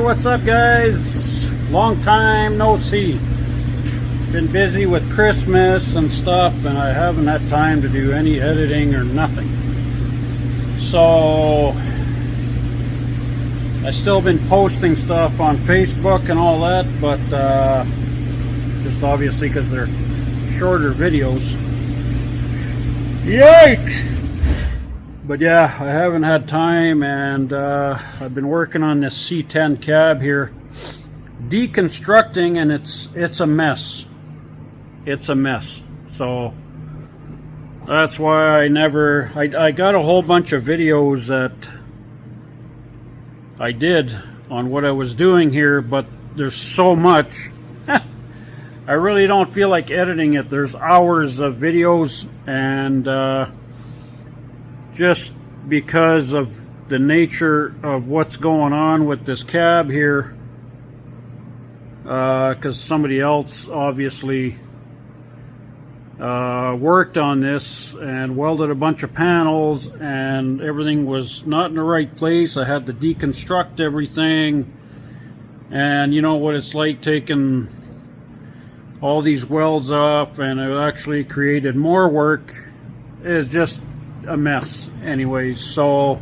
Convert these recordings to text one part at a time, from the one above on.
what's up guys? Long time no see. Been busy with Christmas and stuff, and I haven't had time to do any editing or nothing. So I still been posting stuff on Facebook and all that, but just obviously because they're shorter videos. Yikes! But yeah, I haven't had time, and I've been working on this C10 cab here, deconstructing, and it's a mess. It's a mess. So that's why I got a whole bunch of videos that I did on what I was doing here, but there's so much. I really don't feel like editing it. There's hours of videos, and just because of the nature of what's going on with this cab here, because somebody else obviously worked on this and welded a bunch of panels, and everything was not in the right place. I had to deconstruct everything, and you know what it's like taking all these welds off, and it actually created more work. It's just a mess anyways. So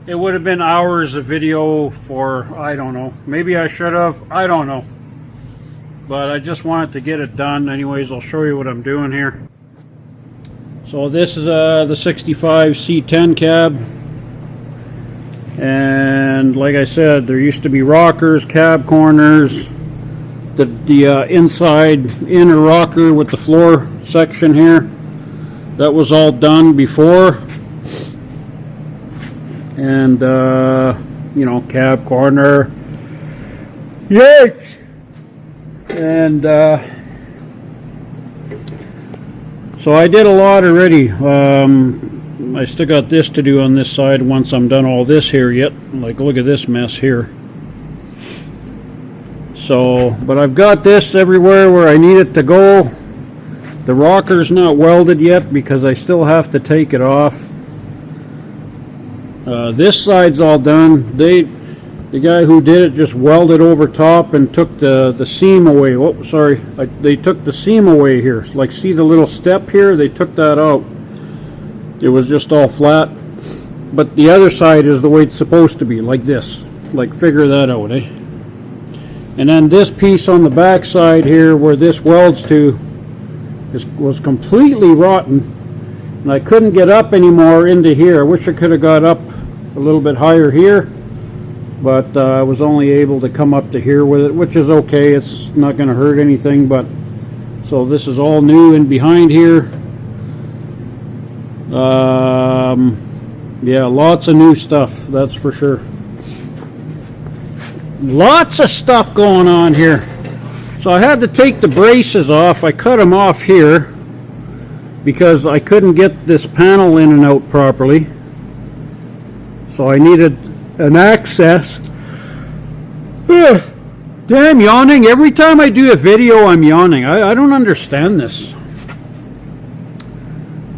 it would have been hours of video for, I don't know, maybe I should have, I don't know, but I just wanted to get it done anyways. I'll show you what I'm doing here. So this is the 65 C10 cab, and like I said, there used to be rockers, cab corners, the inside inner rocker with the floor section here. That was all done before, and you know, cab corner, yikes, and so I did a lot already. I still got this to do on this side once I'm done all this here yet. Like, look at this mess here. So, but I've got this everywhere where I need it to go. The rocker's not welded yet because I still have to take it off. This side's all done. The guy who did it just welded over top and took the seam away. Oh, sorry. They took the seam away here. Like, see the little step here? They took that out. It was just all flat. But the other side is the way it's supposed to be, like this. Like, figure that out, eh? And then this piece on the back side here where this welds to was completely rotten, and I couldn't get up anymore into here. I wish I could have got up a little bit higher here, but I was only able to come up to here with it, which is okay. It's not going to hurt anything. But so this is all new in behind here. Yeah, lots of new stuff, that's for sure. Lots of stuff going on here. So I had to take the braces off. I cut them off here because I couldn't get this panel in and out properly. So I needed an access. Damn, yawning. Every time I do a video, I'm yawning. I don't understand this.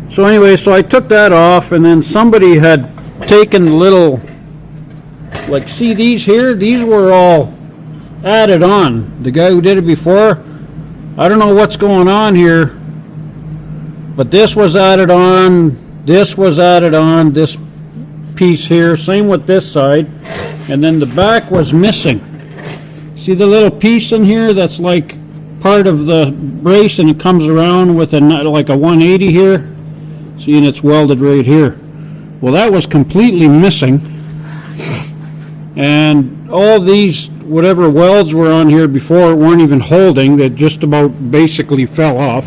So anyway, so I took that off, and then somebody had taken the little, like, see these here? These were all added on. The guy who did it before, I don't know what's going on here, but this was added on, this was added on, this piece here, same with this side, and then the back was missing. See the little piece in here that's like part of the brace, and it comes around with a, like a 180 here. See, and it's welded right here. Well, that was completely missing, and all these whatever welds were on here before weren't even holding. They just about basically fell off,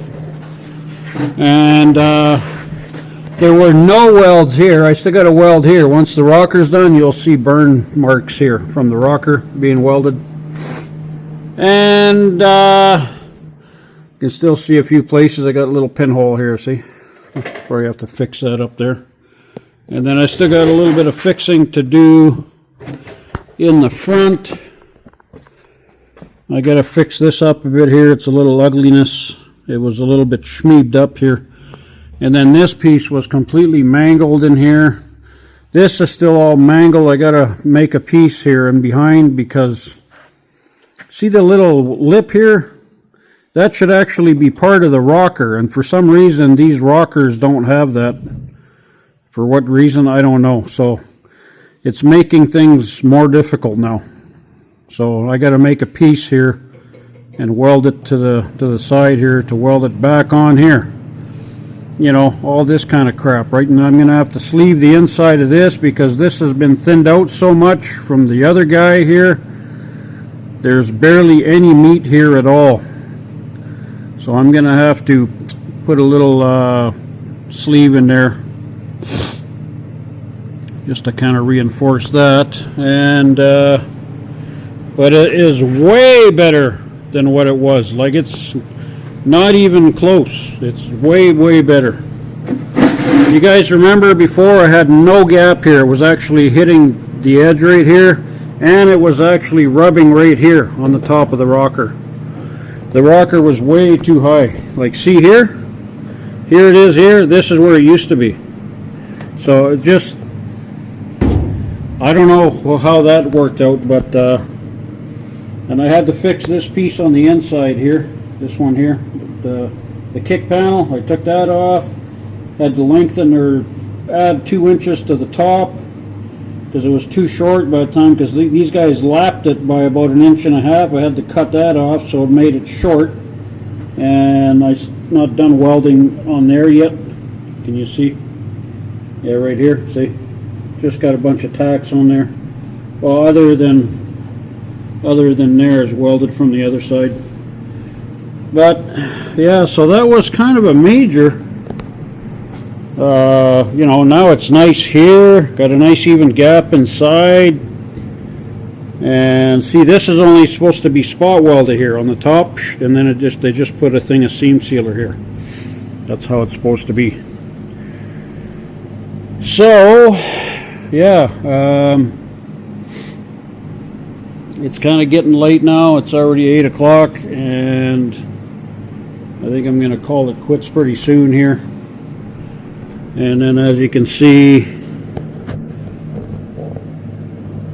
and there were no welds here. I still got a weld here. Once the rocker's done, you'll see burn marks here from the rocker being welded, and you can still see a few places. I got a little pinhole here, see? Probably have to fix that up there. And then I still got a little bit of fixing to do in the front. I got to fix this up a bit here. It's a little ugliness. It was a little bit schmeebed up here. And then this piece was completely mangled in here. This is still all mangled. I gotta make a piece here and behind, because see the little lip here? That should actually be part of the rocker, and for some reason these rockers don't have that. For what reason, I don't know. So it's making things more difficult now. So I gotta make a piece here and weld it to the side here to weld it back on here. You know, all this kind of crap, right? And I'm gonna have to sleeve the inside of this because this has been thinned out so much from the other guy here. There's barely any meat here at all. So I'm gonna have to put a little sleeve in there just to kind of reinforce that. And but it is way better than what it was. Like, it's not even close. It's way better. You guys remember before I had no gap here. It was actually hitting the edge right here, and it was actually rubbing right here on the top of the rocker. The rocker was way too high. Like, see here? Here it is here. This is where it used to be. So it just, I don't know how that worked out, but and I had to fix this piece on the inside here. This one here, the kick panel, I took that off, had to lengthen or add 2 inches to the top because it was too short by the time, because these guys lapped it by about 1.5 inches. I had to cut that off, so it made it short. And I'm not done welding on there yet. Can you see? Yeah, right here, see? Just got a bunch of tacks on there. Well, other than there is welded from the other side. But yeah, so that was kind of a major. You know, now it's nice here. Got a nice even gap inside. And see, this is only supposed to be spot welded here on the top, and then they just put a thing of seam sealer here. That's how it's supposed to be. So yeah, it's kind of getting late now. It's already 8 o'clock, and I think I'm going to call it quits pretty soon here. And then, as you can see,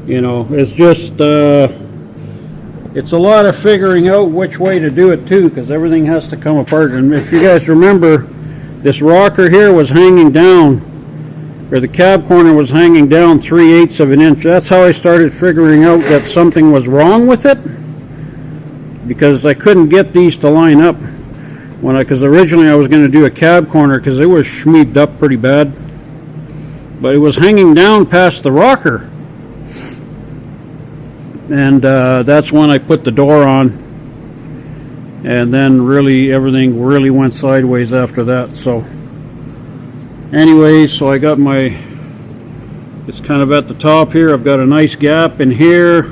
you know, it's just it's a lot of figuring out which way to do it too, because everything has to come apart. And if you guys remember, this rocker here was hanging down, or the cab corner was hanging down 3/8 of an inch. That's how I started figuring out that something was wrong with it, because I couldn't get these to line up because originally I was going to do a cab corner because it was schmeeded up pretty bad, but it was hanging down past the rocker. And that's when I put the door on, and then really everything really went sideways after that. So anyways, so I got it's kind of at the top here. I've got a nice gap in here,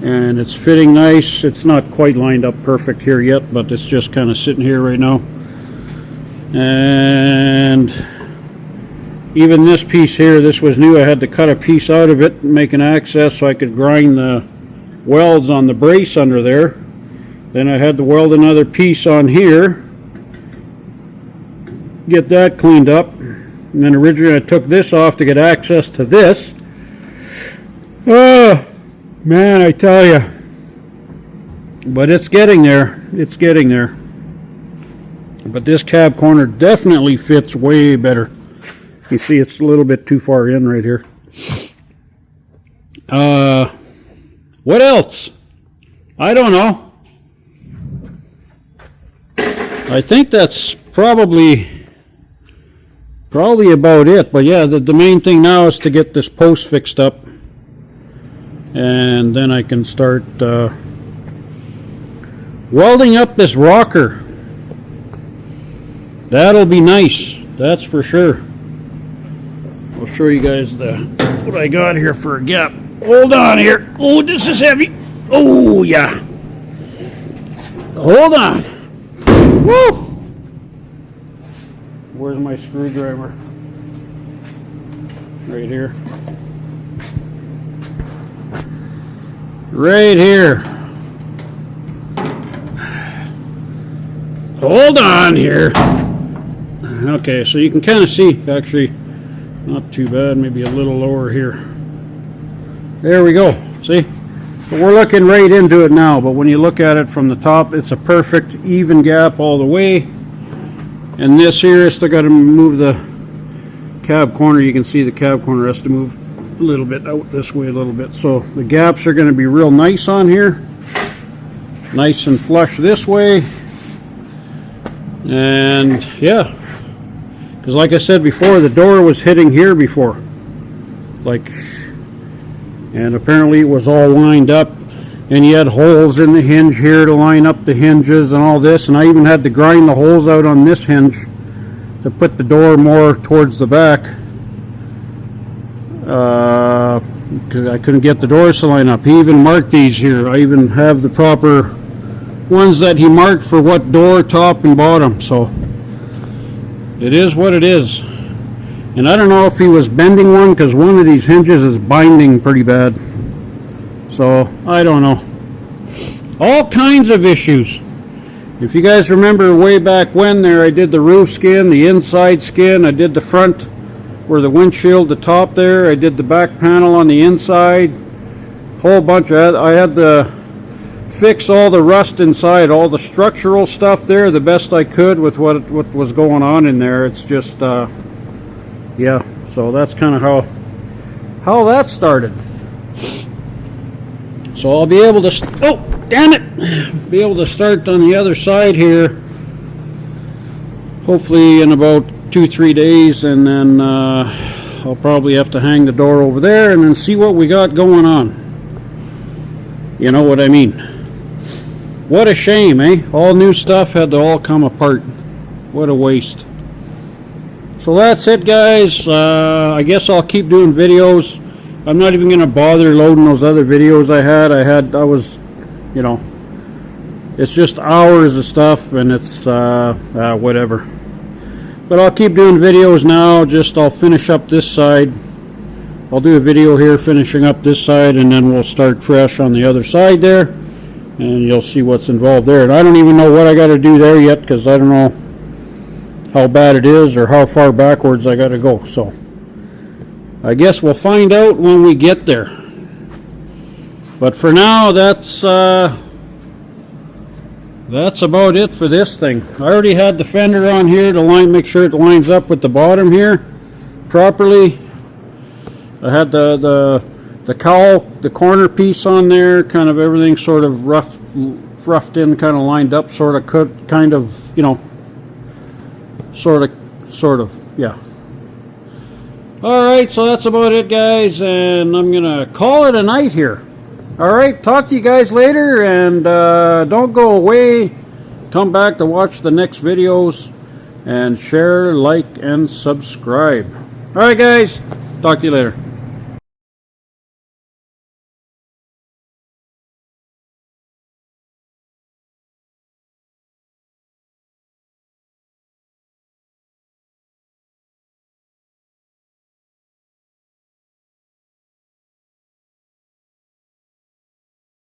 and it's fitting nice. It's not quite lined up perfect here yet, but it's just kind of sitting here right now. And even this piece here, this was new. I had to cut a piece out of it and make an access so I could grind the welds on the brace under there. Then I had to weld another piece on here, get that cleaned up. And then originally I took this off to get access to this. Oh man, I tell you. But it's getting there. It's getting there. But this cab corner definitely fits way better. You see, it's a little bit too far in right here. What else? I don't know. I think that's probably about it. But yeah, the main thing now is to get this post fixed up, and then I can start welding up this rocker. That'll be nice, that's for sure. I'll show you guys what I got here for a gap. Hold on here. Oh, this is heavy. Oh yeah. Hold on. Woo! Where's my screwdriver? Right here. Right here. Hold on here. Okay, so you can kind of see, actually, Not too bad, maybe a little lower here. There we go, see? But we're looking right into it now, but when you look at it from the top, it's a perfect even gap all the way. And this here, still got to move the cab corner. You can see the cab corner has to move a little bit out this way a little bit. So the gaps are going to be real nice on here. Nice and flush this way. And yeah, because like I said before, the door was hitting here before. Like, and apparently it was all lined up, and you had holes in the hinge here to line up the hinges and all this, and I even had to grind the holes out on this hinge to put the door more towards the back, because I couldn't get the doors to line up. He even marked these here. I even have the proper ones that he marked for what door, top and bottom. So it is what it is. And I don't know if he was bending one, because one of these hinges is binding pretty bad. So I don't know. All kinds of issues. If you guys remember way back when there, I did the roof skin, the inside skin, I did the front where the windshield, the top there, I did the back panel on the inside, whole bunch of, I had to fix all the rust inside, all the structural stuff there the best I could with what was going on in there. It's just yeah, so that's kind of how that started. So I'll be able to, oh damn it, be able to start on the other side here hopefully in about 2-3 days, and then I'll probably have to hang the door over there and then see what we got going on. You know what I mean? What a shame, eh? All new stuff had to all come apart. What a waste. So that's it, guys. I guess I'll keep doing videos. I'm not even going to bother loading those other videos I was, you know, it's just hours of stuff, and it's whatever. But I'll keep doing videos now. I'll finish up this side. I'll do a video here finishing up this side, and then we'll start fresh on the other side there, and you'll see what's involved there. And I don't even know what I got to do there yet, because I don't know how bad it is or how far backwards I got to go. So I guess we'll find out when we get there. But for now, that's about it for this thing. I already had the fender on here to make sure it lines up with the bottom here properly. I had the cowl, the corner piece on there, kind of everything sort of roughed in, kind of lined up, sort of, kind of, you know, sort of, yeah. Alright, so that's about it, guys, and I'm gonna call it a night here. Alright, talk to you guys later, and don't go away. Come back to watch the next videos, and share, like, and subscribe. Alright, guys, talk to you later.